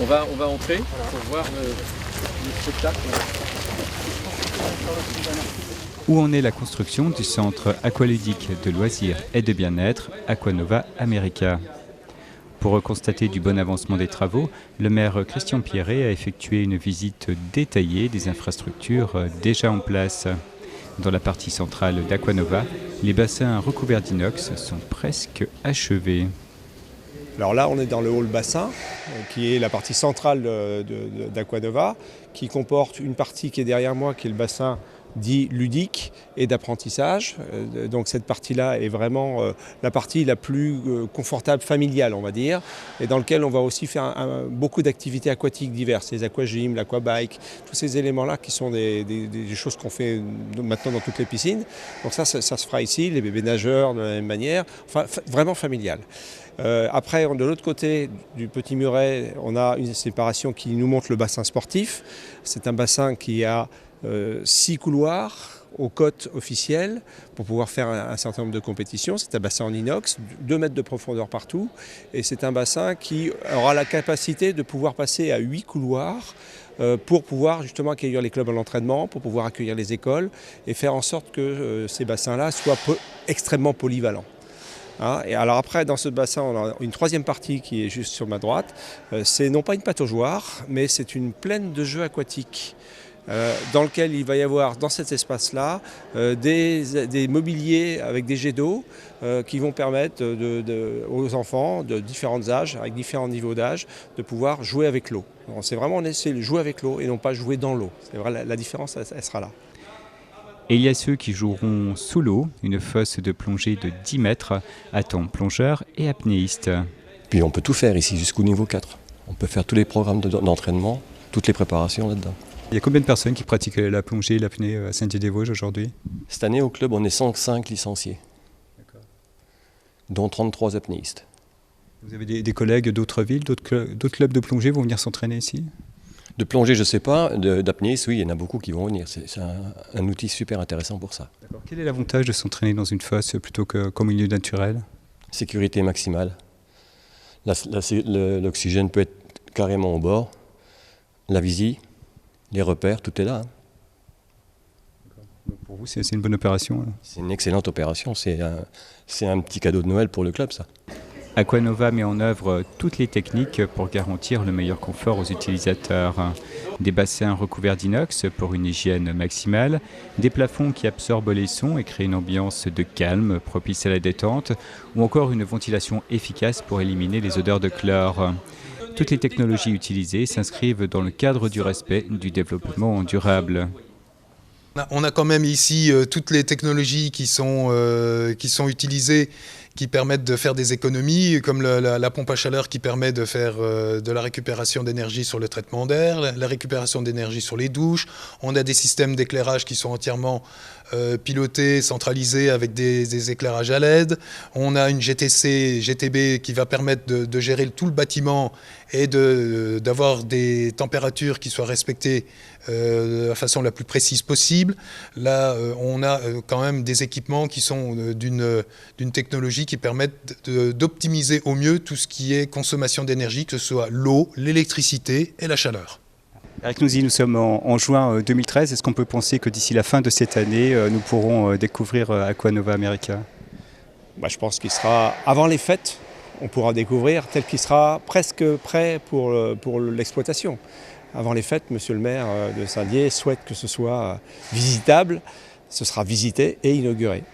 On va entrer pour voir le spectacle. Où en est la construction du centre aqualudique de loisirs et de bien-être Aquanova America? Pour constater du bon avancement des travaux, le maire Christian Pierret a effectué une visite détaillée des infrastructures déjà en place. Dans la partie centrale d'Aquanova, les bassins recouverts d'inox sont presque achevés. Alors là, on est dans le hall bassin, qui est la partie centrale d'Aquanova, qui comporte une partie qui est derrière moi, qui est le bassin dit ludique et d'apprentissage. Donc cette partie-là est vraiment la partie la plus confortable, familiale, on va dire, et dans lequel on va aussi faire beaucoup d'activités aquatiques diverses, les aquagym, l'aquabike, tous ces éléments-là qui sont des choses qu'on fait maintenant dans toutes les piscines. Donc ça se fera ici, les bébés nageurs de la même manière, enfin vraiment familial. Après, de l'autre côté du petit muret, on a une séparation qui nous montre le bassin sportif. C'est un bassin qui a 6 couloirs aux côtes officielles pour pouvoir faire un certain nombre de compétitions. C'est un bassin en inox, 2 mètres de profondeur partout. Et c'est un bassin qui aura la capacité de pouvoir passer à 8 couloirs pour pouvoir justement accueillir les clubs à l'entraînement, pour pouvoir accueillir les écoles et faire en sorte que ces bassins-là soient extrêmement polyvalents. Et alors après, dans ce bassin, on a une troisième partie qui est juste sur ma droite. C'est non pas une pataugeoire, mais c'est une plaine de jeux aquatiques dans lequel il va y avoir, dans cet espace-là, des mobiliers avec des jets d'eau qui vont permettre aux enfants de différents âges, avec différents niveaux d'âge, de pouvoir jouer avec l'eau. C'est vraiment on essaie de jouer avec l'eau et non pas jouer dans l'eau. C'est vrai, la différence, elle sera là. Et il y a ceux qui joueront sous l'eau, une fosse de plongée de 10 mètres, à temps plongeurs et apnéistes. Puis on peut tout faire ici jusqu'au niveau 4. On peut faire tous les programmes d'entraînement, toutes les préparations là-dedans. Il y a combien de personnes qui pratiquent la plongée et l'apnée à Saint-Dié-des-Vosges aujourd'hui? Cette année au club, on est 105 licenciés, dont 33 apnéistes. Vous avez des collègues d'autres villes, d'autres clubs de plongée vont venir s'entraîner ici? De plongée, je ne sais pas. D'apnéistes, oui, il y en a beaucoup qui vont venir. C'est un outil super intéressant pour ça. D'accord. Quel est l'avantage de s'entraîner dans une fosse plutôt qu'au milieu naturel? Sécurité maximale. L'oxygène peut être carrément au bord. La visie, les repères, tout est là. Donc pour vous, c'est une bonne opération? C'est une excellente opération. C'est un petit cadeau de Noël pour le club, ça. Aquanova met en œuvre toutes les techniques pour garantir le meilleur confort aux utilisateurs. Des bassins recouverts d'inox pour une hygiène maximale, des plafonds qui absorbent les sons et créent une ambiance de calme propice à la détente, ou encore une ventilation efficace pour éliminer les odeurs de chlore. Toutes les technologies utilisées s'inscrivent dans le cadre du respect du développement durable. On a quand même ici toutes les technologies qui sont utilisées, qui permettent de faire des économies, comme la pompe à chaleur qui permet de faire de la récupération d'énergie sur le traitement d'air, la récupération d'énergie sur les douches. On a des systèmes d'éclairage qui sont entièrement pilotés, centralisés avec des éclairages à LED. On a une GTB qui va permettre de gérer tout le bâtiment et d'avoir des températures qui soient respectées de la façon la plus précise possible. Là, on a quand même des équipements qui sont d'une technologie qui permettent d'optimiser au mieux tout ce qui est consommation d'énergie, que ce soit l'eau, l'électricité et la chaleur. Eric Nousy, nous sommes en juin 2013. Est-ce qu'on peut penser que d'ici la fin de cette année, nous pourrons découvrir Aquanova America? Je pense qu'il sera avant les fêtes. On pourra découvrir tel qu'il sera presque prêt pour l'exploitation. Avant les fêtes, monsieur le maire de Saint-Dié souhaite que ce soit visitable, ce sera visité et inauguré.